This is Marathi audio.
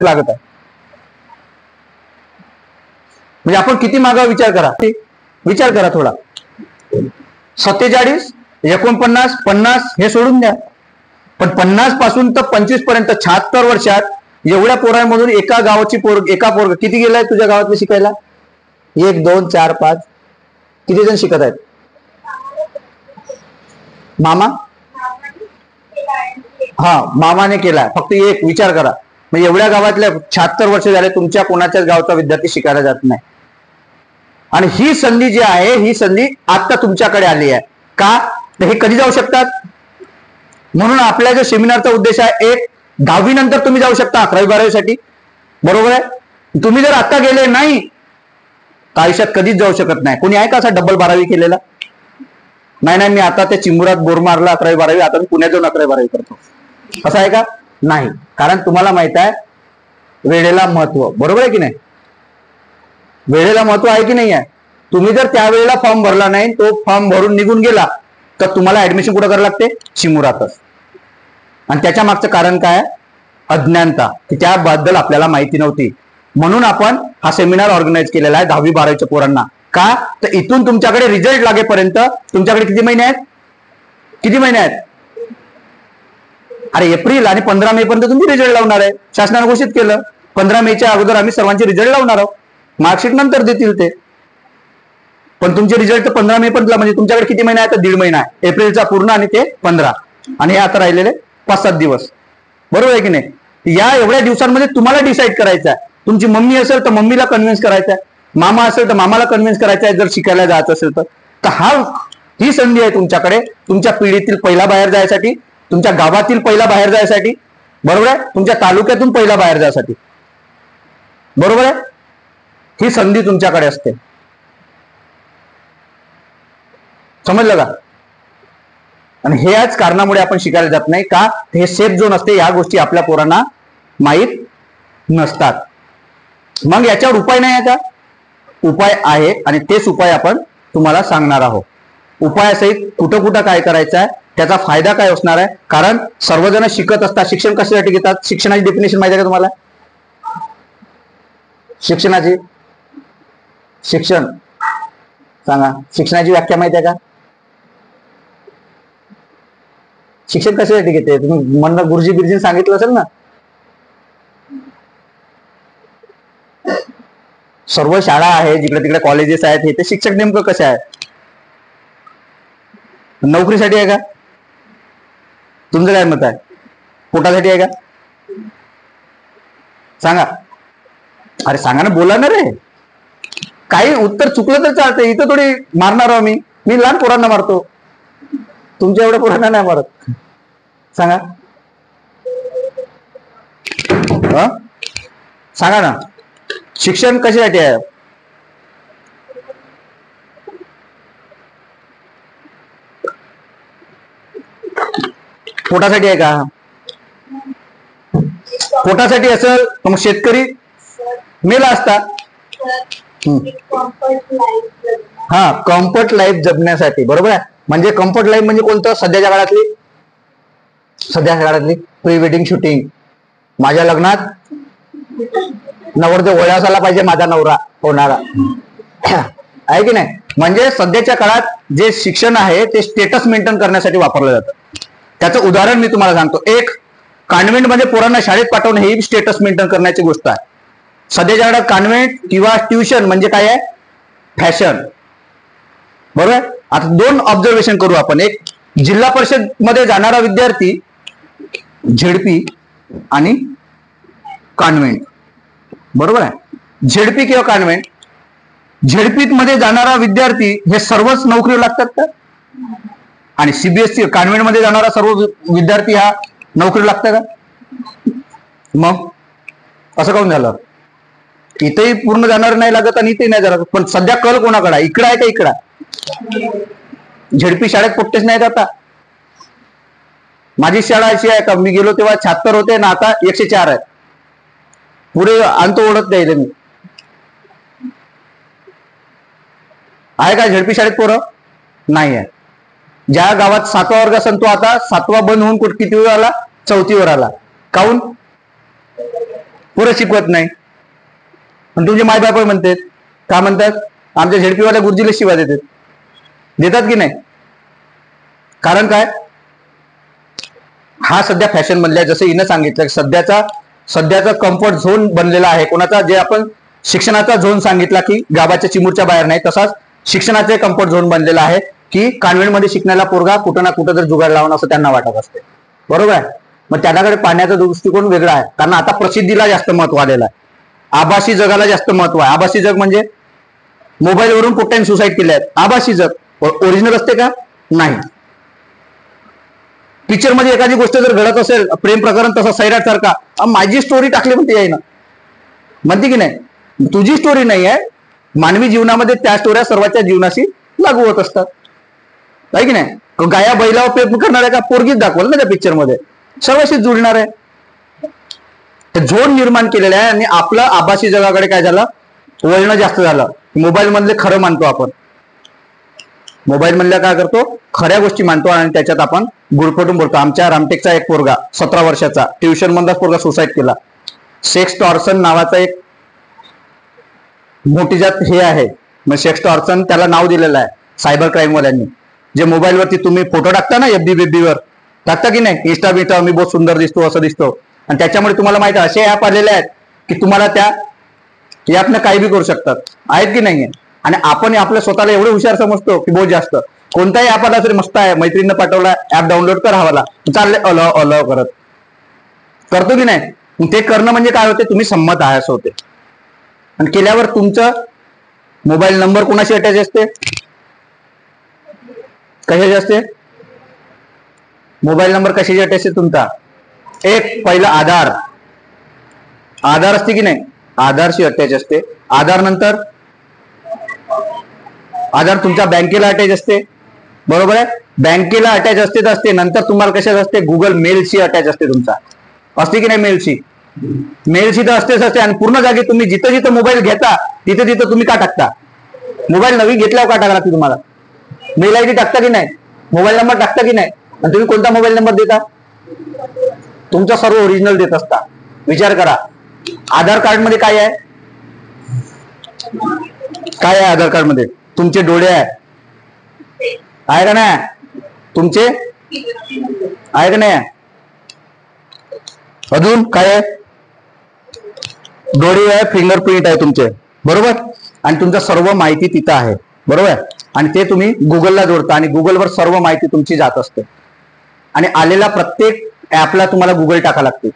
लागत आहे. म्हणजे आपण किती मागा विचार करा थोडा. 47, 49, 50 हे सोडून द्या, पण 50 पासून तर 25 पर्यंत 76 वर्षात एवढ्या पोरांमधून एका गावाची एका पोरग किती गेलाय तुझ्या गावातले शिकायला? 1 2 4 5 किती जण शिकत आहेत? मामा? हा, मामाने केलाय फक्त एक. विचार करा, म्हणजे एवढ्या गावातल्या 76 वर्ष झाले तुमच्या कोणाच्याच गावचा विद्यार्थी शिकायला जात नाही. आणि ही संधी जी आहे, ही संधी आता तुमच्याकडे आली आहे. का? तर हे कधी जाऊ शकतात. म्हणून आपल्या जो सेमिनारचा उद्देश आहे, एक 10वी नंतर तुम्ही जाऊ शकता 11वी 12वी साठी, बरोबर आहे. तुम्ही जर आता गेले नाही तर आयुष्यात कधीच जाऊ शकत नाही. कोणी आहे का असा डबल 12वी केलेला? नाही, मी आता त्या चिमुरात बोर मारला 11वी 12वी, आता मी पुण्यात जाऊन 11वी 12वी करतो, असं आहे का? नाही. कारण तुम्हाला माहित आहे वेळेला महत्व, बरोबर आहे की नाही? वेळेला महत्व आहे की नाही आहे? तुम्ही जर त्यावेळेला फॉर्म भरला नाही, तो फॉर्म भरून निघून गेला, तर तुम्हाला ऍडमिशन कुठं करायला लागते? चिमुरातच. आणि त्याच्या मागचं कारण काय? अज्ञानता, की त्याबद्दल आपल्याला माहिती नव्हती. म्हणून आपण हा सेमिनार ऑर्गनाईज केलेला आहे 10वी 12वीच्या पोरांना. का? तर इथून तुमच्याकडे रिझल्ट लागेपर्यंत तुमच्याकडे किती महिने आहेत? किती महिने आहेत? अरे एप्रिल आणि 15 मे पर्यंत तुम्ही रिझल्ट लावणार आहे. शासनाने घोषित केलं 15 मेच्या अगोदर आम्ही सर्वांचे रिझल्ट लावणार आहोत. मार्कशीट नंतर देतील ते, पण तुमचे रिझल्ट 15 मे पर्यंत. म्हणजे तुमच्याकडे किती महिना आहे? तर 1.5 महिना आहे. एप्रिलचा पूर्ण आणि ते 15, आणि हे आता राहिलेले 5-7 दिवस, बरोबर आहे की नाही? या एवढ्या दिवसांमध्ये तुम्हाला डिसाईड करायचं आहे. तुमची मम्मी असेल तर मम्मीला कन्व्हिन्स करायचं आहे, मामा असेल तर मामाला कन्व्हिन्स करायचं आहे जर शिकायला जायचं असेल तर. ही संधी आहे तुमच्याकडे, तुमच्या पिढीतील पहिला बाहेर जायसाठी, तुमच्या गावातील पहिला बाहेर जायसाठी, बरोबर आहे, तुमच्या तालुक्यातून पहिला बाहेर जायसाठी, बरोबर आहे. ही संधी तुमच्याकडे असते, समजलं का? आणि ह्याच कारणामुळे आपण शिकायला जात नाही. का? हे सेफ झोन असते, या गोष्टी आपल्या पोरांना माहीत नसतात. मग याच्यावर उपाय नाही आहे का? उपाय आहे, आणि तेच उपाय आपण तुम्हाला सांगणार आहोत. उपायासहित कुठं कुठं काय करायचं आहे, त्याचा फायदा काय असणार आहे. कारण सर्वजण शिकत असतात. शिक्षण कशासाठी घेतात? शिक्षणाची डेफिनेशन माहिती आहे का तुम्हाला? शिक्षण सांगा, शिक्षणाची व्याख्या माहिती आहे का? शिक्षण कशासाठी घेते? तुम्ही म्हणणं गुरुजी बिरजीने सांगितलं असेल ना. सर्व शाळा आहे, जिकडे तिकडे कॉलेजेस आहेत, हे ते शिक्षक नेमकं कसे आहेत? नोकरीसाठी आहे का? तुमचं काय मत आहे? पोटासाठी आहे का? सांगा. अरे सांगा ना, बोला ना रे. काही उत्तर चुकलं तर चालतं, इथं थोडी मारणार आहो मी लहान पोरांना मारतो, तुमच्या एवढ्या पोरांना नाही मारत. सांगा. सांगा ना, शिक्षण कशासाठी आहे? पोटासाठी आहे का? पोटासाठी असेल तर मग शेतकरी मेला असता. हा, कम्फर्ट लाईफ जगण्यासाठी, बरोबर आहे. म्हणजे कम्फर्ट लाईफ म्हणजे कोणतं? सध्याच्या काळातली प्री वेडिंग शूटिंग. माझ्या लग्नात नवरदेव वयास आला पाहिजे, माझा नवरा होणारा आहे की नाही. म्हणजे सध्याच्या काळात जे शिक्षण आहे ते स्टेटस मेंटेन करण्यासाठी वापरलं जातं. त्याचं उदाहरण मी तुम्हाला सांगतो. एक, कॉन्व्हेंट मध्ये पोरांना शाळेत पाठवणं ही स्टेटस मेंटेन करण्याची गोष्ट आहे. सध्याच्या काळात कॉन्व्हेंट किंवा ट्युशन म्हणजे काय आहे? फॅशन, बरोबर. आता 2 ऑब्झर्वेशन करू आपण. एक, जिल्हा परिषद मध्ये जाणारा विद्यार्थी, झेडपी आणि कॉन्व्हेंट, बरोबर आहे. झेडपी किंवा कॉन्व्हेंट, झेडपी मध्ये जाणारा विद्यार्थी हे सर्वच नोकरीवर लागतात का? आणि सीबीएसई कॉन्व्हेंट मध्ये जाणारा सर्व विद्यार्थी हा नोकरी लागतात का? मग असं काऊन झालं? इथेही पूर्ण जाणार नाही लागत आणि इथेही नाही जाणार. पण सध्या कल कोणाकडे? इकडं आहे का इकडं? झेडपी शाळेत पोट्टेच नाहीत आता. माझी शाळा अशी आहे का, मी गेलो तेव्हा 76 होते ना, आता 104 आहेत. पुढे अंत ओढत नाही मी. आहे का झेडपी शाळेत पोरं? नाही आहे. ज्या गावात 7वा वर्ग असेल तो आता 7वा बंद होऊन किती वर आला? 4थीवर आला. काऊन? पुढे शिकवत नाही. पण तुमचे मायबाप म्हणतात, का म्हणतात, आमच्या झेडपीवाल्या गुरुजीला शिवा देतात की नाही. कारण काय, हा सध्या फॅशन बनलाय. जसं हिनं सांगितलं, सध्याचा कम्फर्ट झोन बनलेला आहे कोणाचा, जे आपण शिक्षणाचा झोन सांगितला की गावाच्या चिमूरच्या बाहेर नाही, तसाच शिक्षणाचे कम्फर्ट झोन बनलेला आहे की कॉन्व्हेंटमध्ये शिकण्याला पोरगा कुठं ना कुठं जर जुगाड लावणं असं त्यांना वाटत असते. बरोबर आहे. मग त्याच्याकडे पाहण्याचा दृष्टिकोन वेगळा आहे. कारण आता प्रसिद्धीला जास्त महत्व आलेलं आहे, आभासी जगाला जास्त महत्व आहे. आभासी जग म्हणजे मोबाईलवरून कुठे सुसाईड केले आहेत, आभासी जग. ओरिजिनल असते का, नाही. पिक्चर मध्ये एखादी गोष्ट जर घडत असेल, प्रेम प्रकरण तसं सैराट सारखा, माझी स्टोरी टाकली म्हणते येईना, म्हणते की नाही. तुझी स्टोरी नाही आहे, मानवी जीवनामध्ये त्या स्टोऱ्या सर्वांच्या जीवनाशी लागू होत असतात, आहे की नाही. गाया बैलावर प्रेम करणार आहे का, पोरगीच दाखवलं ना त्या पिक्चर मध्ये, सर्वांशीच जुळणार आहे. झोन निर्माण केलेला आहे आणि आपलं आभासी जगाकडे काय झालं, वळणं जास्त झालं. मोबाईल मधले खरं मानतो आपण, मोबाईल मधल्या काय करतो, खऱ्या गोष्टी मानतो आणि त्याच्यात आपण गुरफटून बोलतो. आमच्या रामटेकचा एक पोरगा 17 वर्षाचा ट्युशन मधलाच पोरगा सुसाईड केला. सेक्स टॉर्सन नावाचा एक मोठी जात हे आहे, मग सेक्स टॉर्सन त्याला नाव दिलेलं आहे सायबर क्राईम वाल्यांनी. जे मोबाईलवरती तुम्ही फोटो टाकता ना, FB वर टाकता की नाही, इंस्टा मी बहुत सुंदर दिसतो असं दिसतो, आणि त्याच्यामुळे तुम्हाला माहिती आहे असे ऍप आलेले आहेत की तुम्हाला त्या ऍपनं काही बी करू शकतात, आहेत की नाहीये. आणि आपण आपल्या स्वतःला एवढं हुशार समजतो की बहुत जास्त, कोणताही ऍप आला तरी मस्त आहे, मैत्रिणीनं पाठवला ऍप डाउनलोड कर हवाला, चालले अलाव करत करतो की नाही. ते करणं म्हणजे काय होते, तुम्ही संमत आहे असं होते. आणि केल्यावर तुमचं मोबाईल नंबर कोणाशी अटॅच असते, कशाची असते, मोबाईल नंबर कशाची अटॅच आहे तुमचा, एक पहिला आधार असते की नाही, आधारशी अटॅच असते. आधार नंतर आधार तुमच्या बँकेला अटॅच असते, बरोबर आहे. बँकेला अटॅच असते नंतर तुम्हाला कशाच असते, गुगल मेलशी अटॅच असते तुमचा, असते की नाही. मेलशी तर असतेच असते. आणि पूर्ण जागी तुम्ही जिथं जिथं मोबाईल घेता तिथं तिथं तुम्ही का टाकता, मोबाईल नवीन घेतल्यावर का टाकला तुम्हाला, मेल ID टाकता की नाही, मोबाईल नंबर टाकता की नाही. आणि तुम्ही कोणता मोबाईल नंबर देता, तुमचा सर्व ओरिजिनल देत असता. विचार करा, आधार कार्ड मध्ये काय आहे, काय आहे आधार कार्ड मध्ये, तुमचे डोळे आहे का नाही, तुमचे आहे का नाही, अजून काय आहे, डोळे आहे, फिंगरप्रिंट आहे तुमचे, बरोबर. आणि तुमचं सर्व माहिती तिथं आहे, बरोबर. आणि ते तुम्ही गुगलला जोडता आणि गुगलवर सर्व माहिती तुमची जात असते. आणि आलेला प्रत्येक ऍपला तुम्हाला गुगल टाका लागते.